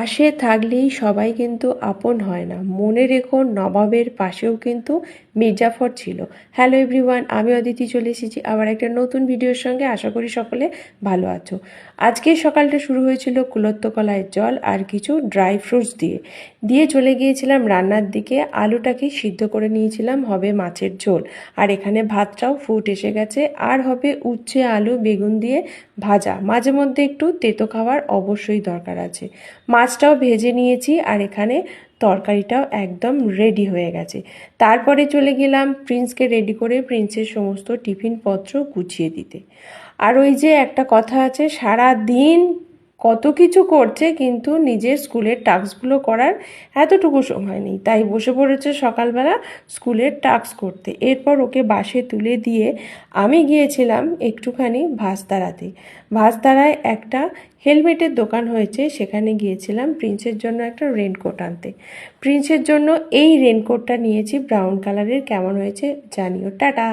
পাশে থাকলেই সবাই কিন্তু আপন হয় না। মনে রেখো নবাবের পাশেও কিন্তু মির্জাফর ছিল। হ্যালো এভরিওয়ান, আমি অদিতি চলে এসেছি আবার একটা নতুন ভিডিওর সঙ্গে। আশা করি সকলে ভালো আছো। আজকের সকালটা শুরু হয়েছিল কুলত্থ কলাইয়ের জল আর কিছু ড্রাই ফ্রুটস দিয়ে দিয়ে চলে গিয়েছিলাম রান্নার দিকে। আলুটাকে সিদ্ধ করে নিয়েছিলাম, হবে মাছের ঝোল। আর এখানে ভাতটাও ফুট এসে গেছে, আর হবে উচ্ছে আলু বেগুন দিয়ে ভাজা। মাঝে মধ্যে একটু তেতো খাবার অবশ্যই দরকার আছে। মাছটাও ভেজে নিয়েছি আর এখানে তরকারিটাও একদম রেডি হয়ে গেছে। তারপরে চলে গেলাম প্রিন্সকে রেডি করে প্রিন্সের সমস্ত টিফিনপত্র গুছিয়ে দিতে। আর ওই যে একটা কথা আছে, সারা দিন কত কিছু করছে কিন্তু নিজের স্কুলের টাস্কগুলো করার এতটুকু সময় নেই, তাই বসে পড়েছে সকালবেলা স্কুলের টাস্ক করতে। এরপর ওকে বাসে তুলে দিয়ে আমি গিয়েছিলাম একটুখানি ভাস্তারাতে। ভাস্তারায় একটা হেলমেটের দোকান হয়েছে, সেখানে গিয়েছিলাম প্রিন্সের জন্য একটা রেনকোট আনতে। প্রিন্সের জন্য এই রেনকোটটা নিয়েছি ব্রাউন কালারের। কেমন হয়েছে জানিও। টাটা।